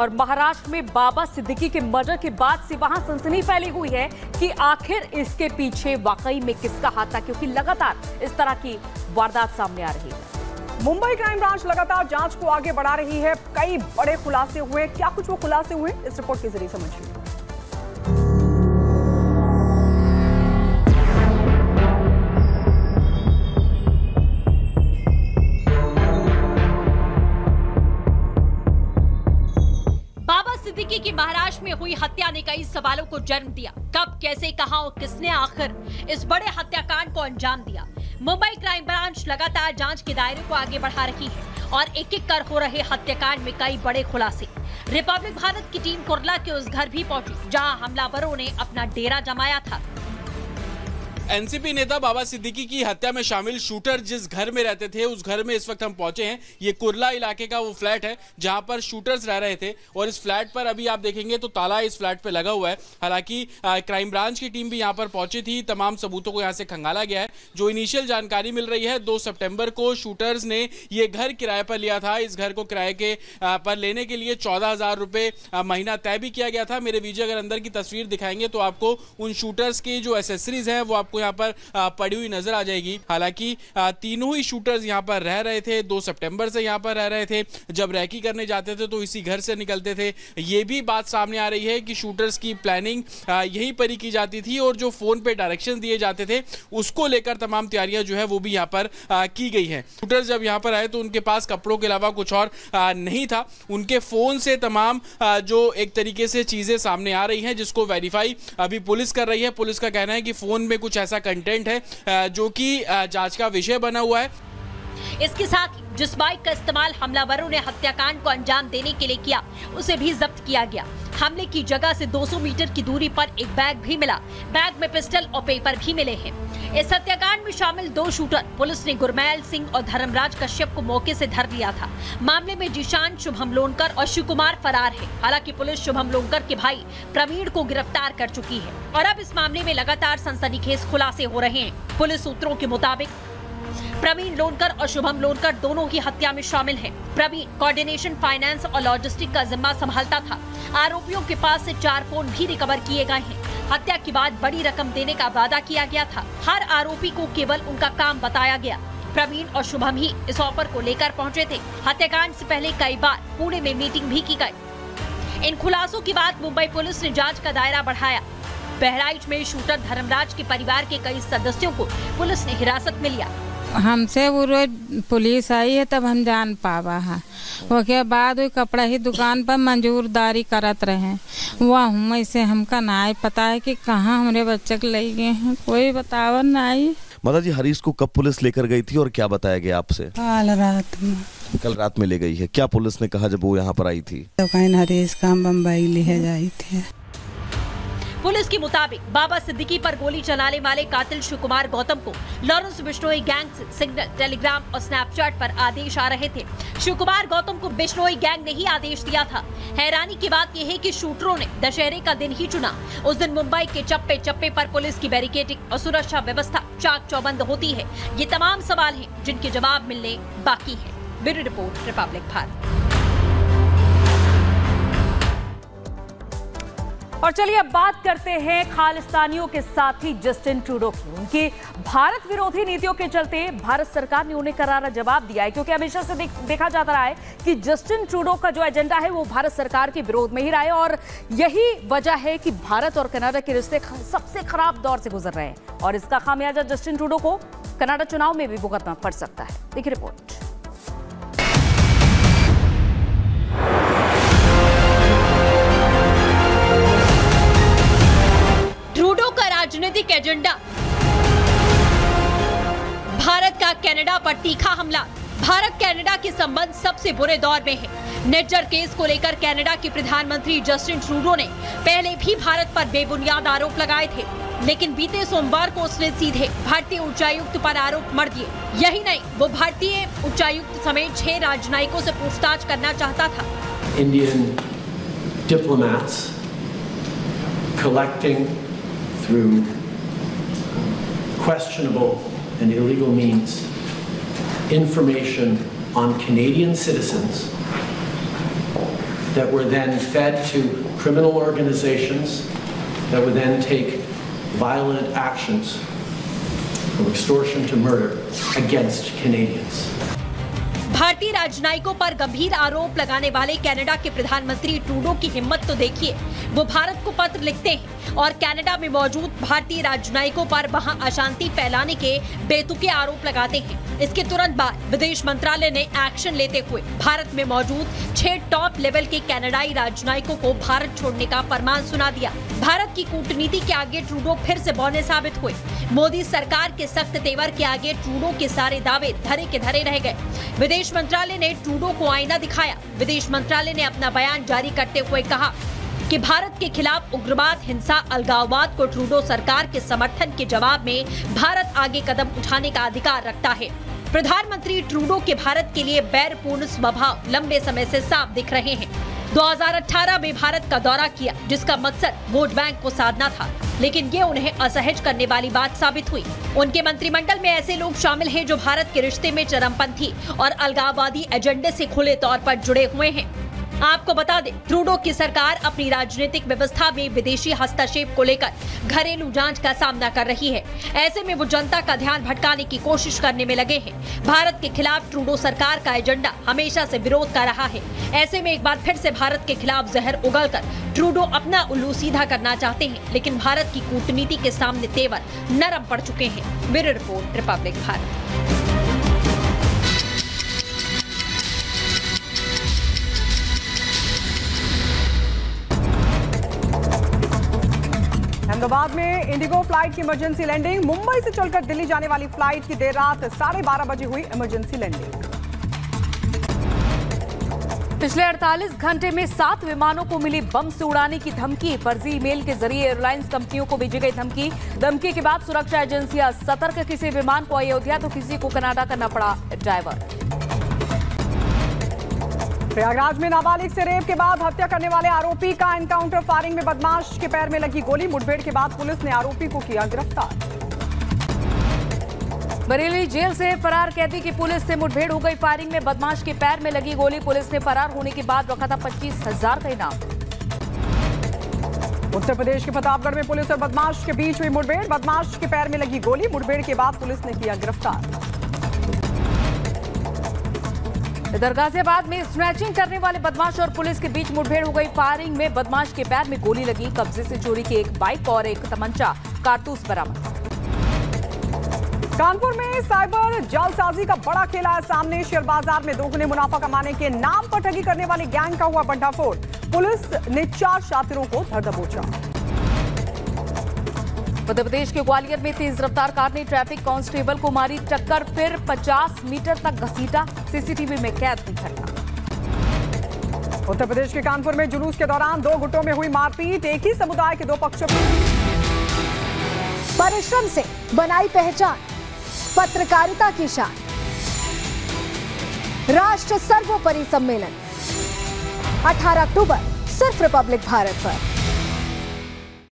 और महाराष्ट्र में बाबा सिद्दीकी के मर्डर के बाद से वहां सनसनी फैली हुई है कि आखिर इसके पीछे वाकई में किसका हाथ था, क्योंकि लगातार इस तरह की वारदात सामने आ रही है। मुंबई क्राइम ब्रांच लगातार जांच को आगे बढ़ा रही है। कई बड़े खुलासे हुए, क्या कुछ वो खुलासे हुए इस रिपोर्ट के जरिए समझिए। सिद्दीकी की महाराष्ट्र में हुई हत्या ने कई सवालों को जन्म दिया। कब, कैसे, कहां और किसने आखिर इस बड़े हत्याकांड को अंजाम दिया? मुंबई क्राइम ब्रांच लगातार जांच के दायरे को आगे बढ़ा रही है और एक-एक कर हो रहे हत्याकांड में कई बड़े खुलासे। रिपब्लिक भारत की टीम कुर्ला के उस घर भी पहुंची जहां हमलावरों ने अपना डेरा जमाया था। एनसीपी नेता बाबा सिद्दीकी की हत्या में शामिल शूटर जिस घर में रहते थे उस घर में इस वक्त हम पहुंचे हैं। ये कुर्ला इलाके का वो फ्लैट है जहां पर शूटर्स रह रहे थे और इस फ्लैट पर अभी आप देखेंगे तो ताला इस फ्लैट पे लगा हुआ है। हालांकि क्राइम ब्रांच की टीम भी यहां पर पहुंची थी, तमाम सबूतों को यहां से खंगाला गया है। जो इनिशियल जानकारी मिल रही है, 2 सितंबर को शूटर्स ने ये घर किराए पर लिया था। इस घर को किराए के पर लेने के लिए 14,000 रुपए महीना तय भी किया गया था। मेरे वीडियो अगर अंदर की तस्वीर दिखाएंगे तो आपको उन शूटर्स की जो एसेसरीज हैं वो आपको यहाँ पर पड़ी हुई नजर आ जाएगी। हालांकि तीनों ही शूटर्स यहाँ पर रह रहे थे, 2 सितंबर से यहाँ पर रह रहे थे। जब रैकी करने जाते थे तो इसी घर से निकलते थे। ये भी बात सामने आ रही है कि शूटर्स की प्लानिंग यहीं पर ही की जाती थी और जो फोन पे डायरेक्शन दिए जाते थे उसको लेकर तमाम तैयारियां जो है वो भी यहाँ पर की गई है। शूटर्स जब यहाँ पर आए तो उनके पास कपड़ों के अलावा कुछ और नहीं था। उनके फोन से तमाम जो एक तरीके से चीजें सामने आ रही हैं जिसको वेरीफाई अभी पुलिस कर रही है। पुलिस का कहना है कि फोन में कुछ ऐसा कंटेंट है जो कि जांच का विषय बना हुआ है। इसके साथ ही जिस बाइक का इस्तेमाल हमलावरों ने हत्याकांड को अंजाम देने के लिए किया उसे भी जब्त किया गया। हमले की जगह से 200 मीटर की दूरी पर एक बैग भी मिला। बैग में पिस्टल और पेपर भी मिले हैं। इस हत्याकांड में शामिल 2 शूटर पुलिस ने गुरमैल सिंह और धर्मराज कश्यप को मौके से धर लिया था। मामले में जिशान, शुभम लोनकर और शिव कुमार फरार है। हालांकि पुलिस शुभम लोनकर के भाई प्रवीण को गिरफ्तार कर चुकी है और अब इस मामले में लगातार सनसनीखेज खुलासे हो रहे हैं। पुलिस सूत्रों के मुताबिक प्रवीण लोनकर और शुभम लोनकर दोनों ही हत्या में शामिल हैं। प्रवीण कोऑर्डिनेशन, फाइनेंस और लॉजिस्टिक का जिम्मा संभालता था। आरोपियों के पास से 4 फोन भी रिकवर किए गए हैं। हत्या के बाद बड़ी रकम देने का वादा किया गया था। हर आरोपी को केवल उनका काम बताया गया। प्रवीण और शुभम ही इस ऑफर को लेकर पहुंचे थे। हत्याकांड से पहले कई बार पुणे में मीटिंग भी की गई। इन खुलासों के बाद मुंबई पुलिस ने जांच का दायरा बढ़ाया। बहराइच में शूटर धर्मराज के परिवार के कई सदस्यों को पुलिस ने हिरासत में लिया। हमसे वो रोज पुलिस आई है तब हम जान पावा है। उसके बाद वो कपड़ा ही दुकान पर मंजूरदारी करत रहे। वह से हमका ना पता है कि कहाँ हमारे बच्चे को ले गए हैं, कोई बतावा नहीं। माता जी, हरीश को कब पुलिस लेकर गई थी और क्या बताया गया आपसे? कल रात में ले गई है। क्या पुलिस ने कहा जब वो यहाँ पर आई थी? तो कहीं हरीश का बम्बई ले जाई थी। पुलिस के मुताबिक बाबा सिद्दीकी पर गोली चलाने वाले कातिल शिव कुमार गौतम को लॉरेंस बिश्नोई गैंग से सिग्नल, टेलीग्राम और स्नैपचैट पर आदेश आ रहे थे। शिव कुमार गौतम को बिश्नोई गैंग ने ही आदेश दिया था। हैरानी की बात यह है कि शूटरों ने दशहरे का दिन ही चुना। उस दिन मुंबई के चप्पे चप्पे पर पुलिस की बैरिकेडिंग और सुरक्षा व्यवस्था चाक चौबंद होती है। ये तमाम सवाल हैं जिनके जवाब मिलने बाकी है। Bureau report, Republic Bharat. और चलिए अब बात करते हैं खालिस्तानियों के साथी जस्टिन ट्रूडो की। उनकी भारत विरोधी नीतियों के चलते भारत सरकार ने उन्हें करारा जवाब दिया है, क्योंकि हमेशा से देखा जाता रहा है कि जस्टिन ट्रूडो का जो एजेंडा है वो भारत सरकार के विरोध में ही रहा है और यही वजह है कि भारत और कनाडा के रिश्ते सबसे खराब दौर से गुजर रहे हैं और इसका खामियाजा जस्टिन ट्रूडो को कनाडा चुनाव में भी भुगतना पड़ सकता है। देखिए रिपोर्ट। ट्रूडो का राजनीतिक एजेंडा, भारत का कनाडा पर तीखा हमला। भारत कनाडा के संबंध सबसे बुरे दौर में है। निज्जर केस को लेकर कनाडा के प्रधानमंत्री जस्टिन ट्रूडो ने पहले भी भारत पर बेबुनियाद आरोप लगाए थे, लेकिन बीते सोमवार को उसने सीधे भारतीय उच्चायुक्त पर आरोप मढ़ दिए। यही नहीं, वो भारतीय उच्चायुक्त समेत 6 राजनयिकों से पूछताछ करना चाहता था। Indian diplomats collecting through questionable and illegal means information on Canadian citizens that were then fed to criminal organizations that would then take violent actions from extortion to murder against Canadians. भारतीय राजनयिकों पर गंभीर आरोप लगाने वाले Canada के प्रधानमंत्री Trudeau की हिम्मत तो देखिए। वो भारत को पत्र लिखते हैं और कनाडा में मौजूद भारतीय राजनयिकों पर वहां अशांति फैलाने के बेतुके आरोप लगाते हैं। इसके तुरंत बाद विदेश मंत्रालय ने एक्शन लेते हुए भारत में मौजूद 6 टॉप लेवल के कनाडाई राजनयिकों को भारत छोड़ने का फरमान सुना दिया। भारत की कूटनीति के आगे ट्रूडो फिर से बौने साबित हुए। मोदी सरकार के सख्त तेवर के आगे ट्रूडो के सारे दावे धरे के धरे रह गए। विदेश मंत्रालय ने ट्रूडो को आईना दिखाया। विदेश मंत्रालय ने अपना बयान जारी करते हुए कहा कि भारत के खिलाफ उग्रवाद, हिंसा, अलगाववाद को ट्रूडो सरकार के समर्थन के जवाब में भारत आगे कदम उठाने का अधिकार रखता है। प्रधानमंत्री ट्रूडो के भारत के लिए बैरपूर्ण स्वभाव लंबे समय से साफ दिख रहे हैं। 2018 में भारत का दौरा किया, जिसका मकसद वोट बैंक को साधना था, लेकिन ये उन्हें असहज करने वाली बात साबित हुई। उनके मंत्रिमंडल में ऐसे लोग शामिल हैं जो भारत के रिश्ते में चरमपंथी और अलगाववादी एजेंडे से खुले तौर पर जुड़े हुए हैं। आपको बता दें, ट्रूडो की सरकार अपनी राजनीतिक व्यवस्था में विदेशी हस्तक्षेप को लेकर घरेलू जांच का सामना कर रही है। ऐसे में वो जनता का ध्यान भटकाने की कोशिश करने में लगे हैं। भारत के खिलाफ ट्रूडो सरकार का एजेंडा हमेशा से विरोध कर रहा है। ऐसे में एक बार फिर से भारत के खिलाफ जहर उगलकर ट्रूडो अपना उल्लू सीधा करना चाहते हैं, लेकिन भारत की कूटनीति के सामने तेवर नरम पड़ चुके हैं। Bureau report, Republic Bharat. Ahmedabad में इंडिगो फ्लाइट की इमरजेंसी लैंडिंग। मुंबई से चलकर दिल्ली जाने वाली फ्लाइट की देर रात 12:30 बजे हुई इमरजेंसी लैंडिंग। पिछले 48 घंटे में 7 विमानों को मिली बम से उड़ाने की धमकी। फर्जी ईमेल के जरिए एयरलाइंस कंपनियों को भेजी गई धमकी के बाद सुरक्षा एजेंसियां सतर्क। किसी विमान को अयोध्या तो किसी को कनाडा करना पड़ा डायवर्ट। प्रयागराज में नाबालिग से रेप के बाद हत्या करने वाले आरोपी का एनकाउंटर। फायरिंग में बदमाश के पैर में लगी गोली। मुठभेड़ के बाद पुलिस ने आरोपी को किया गिरफ्तार। बरेली जेल से फरार कैदी की पुलिस से मुठभेड़ हो गई। फायरिंग में बदमाश के पैर में लगी गोली। पुलिस ने फरार होने के बाद रखा था 25,000 का इनाम। उत्तर प्रदेश के प्रतापगढ़ में पुलिस और बदमाश के बीच हुई मुठभेड़। बदमाश के पैर में लगी गोली। मुठभेड़ के बाद पुलिस ने किया गिरफ्तार। इधर गाजियाबाद में स्नैचिंग करने वाले बदमाश और पुलिस के बीच मुठभेड़ हो गई। फायरिंग में बदमाश के पैर में गोली लगी। कब्जे से चोरी की एक बाइक और एक तमंचा कारतूस बरामद। कानपुर में साइबर जालसाजी का बड़ा खेला है सामने। शेयर बाजार में दोगुने मुनाफा कमाने के नाम पर ठगी करने वाली गैंग का हुआ भंडाफोड़। पुलिस ने 4 शातिरों को धर दबोचा। मध्य प्रदेश के ग्वालियर में तेज रफ्तार कार ने ट्रैफिक कांस्टेबल को मारी टक्कर, फिर 50 मीटर तक घसीटा। सीसीटीवी में कैद हुई घटना। उत्तर प्रदेश के कानपुर में जुलूस के दौरान 2 गुटों में हुई मारपीट। एक ही समुदाय के 2 पक्षों। परिश्रम से बनाई पहचान, पत्रकारिता की शान। राष्ट्र सर्वोपरि सम्मेलन 18 अक्टूबर सिर्फ रिपब्लिक भारत पर।